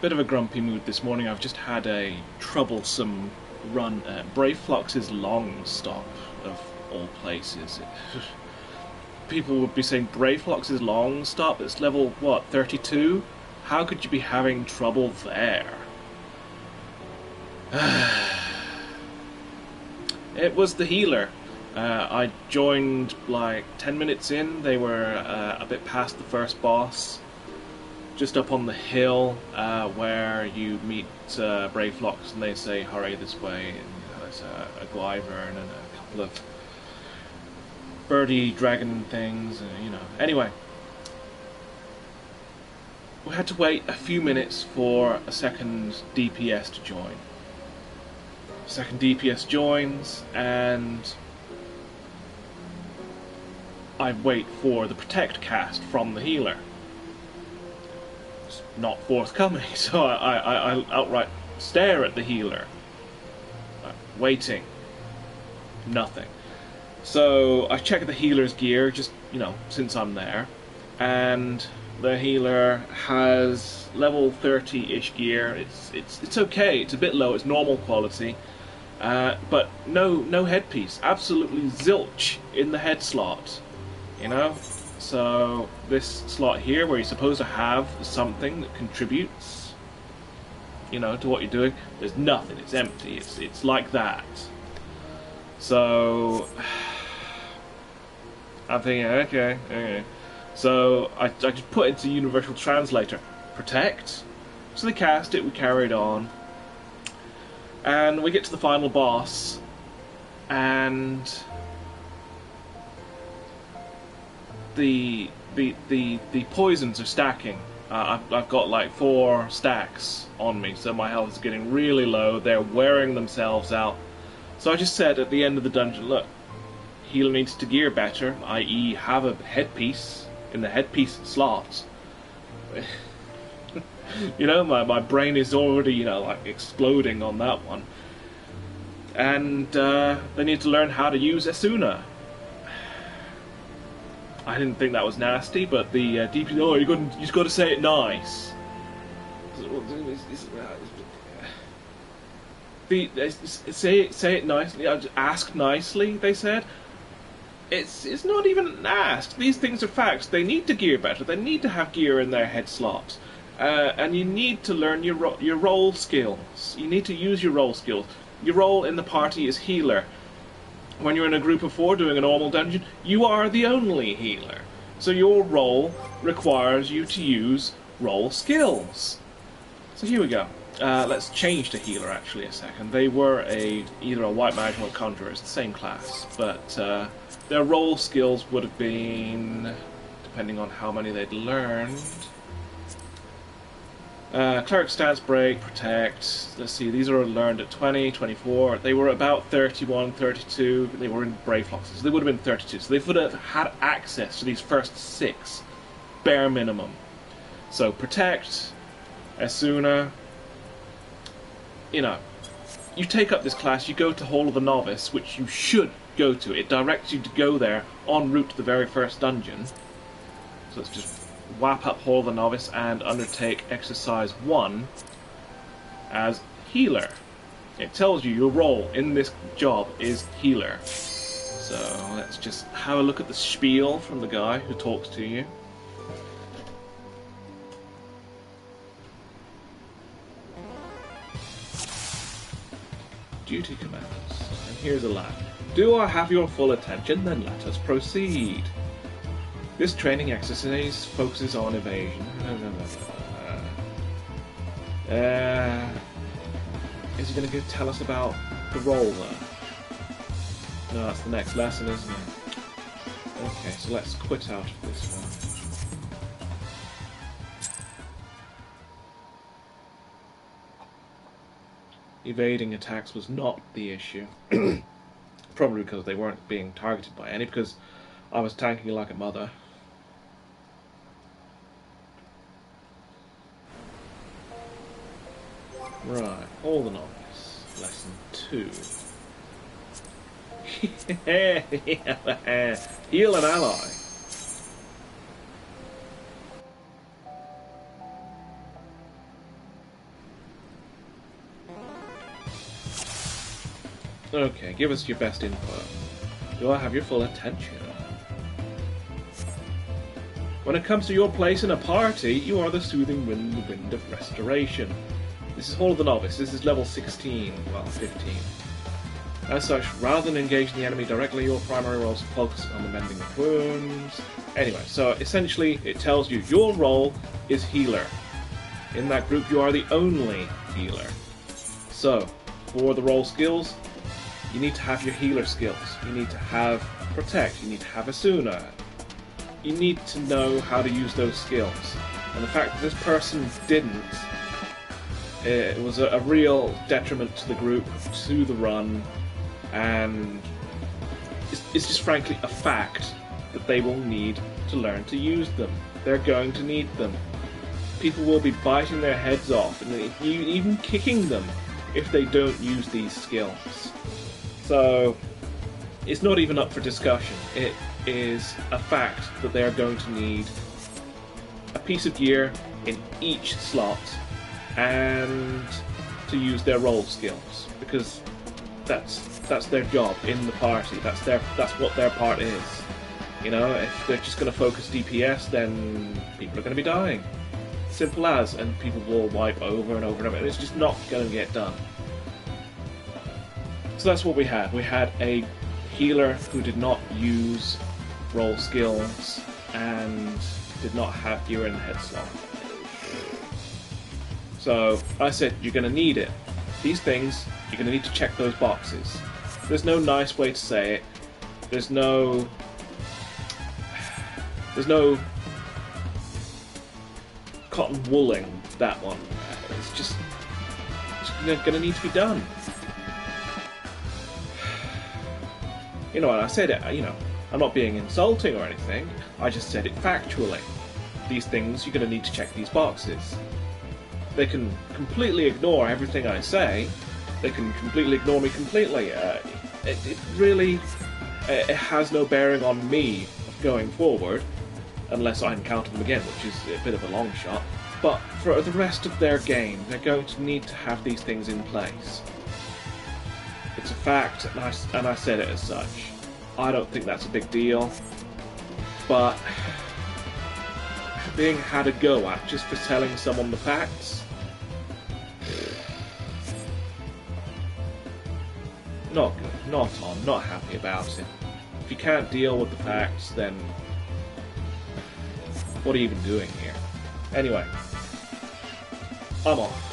Bit of a grumpy mood this morning. I've just had a troublesome run at Braveflux's long stop, of all places. People would be saying Braveflux's long stop, it's level, what, 32? How could you be having trouble there? It was the healer. I joined like 10 minutes in. They were a bit past the first boss. Just up on the hill where you meet Braveflux, and they say hurry this way, and there's a Gwyvern and a couple of birdie dragon things, Anyway, we had to wait a few minutes for a second DPS to join. Second DPS joins, and I wait for the protect cast from the healer. Not forthcoming, so I outright stare at the healer, waiting. Nothing. So I check the healer's gear, just since I'm there, and the healer has level 30-ish gear. It's okay. It's a bit low. It's normal quality, but no headpiece. Absolutely zilch in the head slot. So this slot here, where you're supposed to have something that contributes, to what you're doing, there's nothing. It's empty. It's like that. So I'm thinking, okay. So I just put into Universal Translator, protect. So they cast it. We carried on, and we get to the final boss, and the poisons are stacking. I've got like 4 stacks on me, so my health is getting really low. They're wearing themselves out. So I just said at the end of the dungeon, look, healer needs to gear better, i.e. have a headpiece in the headpiece slot. My brain is already, like exploding on that one. And they need to learn how to use Esuna. I didn't think that was nasty, but the DP, you've got to say it nice. Say it nicely. Ask nicely, they said. It's not even an ask. These things are facts. They need to gear better. They need to have gear in their head slots. And you need to learn your role skills. You need to use your role skills. Your role in the party is healer. When you're in a group of 4 doing a normal dungeon, you are the only healer. So your role requires you to use role skills. So here we go. Let's change to healer actually a second. They were either a white mage or a conjurer. It's the same class, but their role skills would have been, depending on how many they'd learned, cleric stance, break, protect. Let's see, these are learned at 20, 24. They were about 31, 32. They were in Bravefluxes, so they would have been 32. So they would have had access to these first 6, bare minimum. So protect, Esuna. You take up this class, you go to Hall of the Novice, which you should go to. It directs you to go there en route to the very first dungeon. So let's just whap up Hall of the Novice and undertake exercise 1 as healer. It tells you your role in this job is healer. So let's just have a look at the spiel from the guy who talks to you. Duty commands. And here's a line. Do I have your full attention? Then let us proceed. This training exercise focuses on evasion. Is he going to tell us about the role there? No, that's the next lesson, isn't it? Okay, so let's quit out of this one. Evading attacks was not the issue. Probably because they weren't being targeted by any, because I was tanking like a mother. Right, All the Novice, lesson 2. Heal an ally. Okay, give us your best info. Do I have your full attention? When it comes to your place in a party, you are the soothing wind, the wind of restoration. This is Hall of the Novice. This is level 16, well, 15. As such, rather than engaging the enemy directly, your primary role is to focus on the mending of wounds. Anyway, so essentially, it tells you your role is healer. In that group, you are the only healer. So, for the role skills, you need to have your healer skills. You need to have Protect. You need to have Asuna. You need to know how to use those skills. And the fact that this person didn't, it was a real detriment to the group, to the run, and it's just frankly a fact that they will need to learn to use them. They're going to need them. People will be biting their heads off, and even kicking them if they don't use these skills. So, it's not even up for discussion. It is a fact that they are going to need a piece of gear in each slot and to use their role skills, because that's their job in the party. That's what their part is. You know, if they're just going to focus DPS, then people are going to be dying. Simple as, and people will wipe over and over and over, and it's just not going to get done. So that's what we had. We had a healer who did not use role skills and did not have gear in the head slot. So I said, you're going to need it. These things, you're going to need to check those boxes. There's no nice way to say it. There's no cotton wooling that one. It's just going to need to be done. You know, and I said it, you know, I'm not being insulting or anything, I just said it factually. These things, you're going to need to check these boxes. They can completely ignore everything I say, they can completely ignore me completely. It really it has no bearing on me going forward, unless I encounter them again, which is a bit of a long shot. But for the rest of their game, they're going to need to have these things in place. It's a fact, and I said it as such. I don't think that's a big deal, but being had a go at just for telling someone the facts, not good, not on, not happy about it. If you can't deal with the facts, then what are you even doing here? Anyway, I'm off.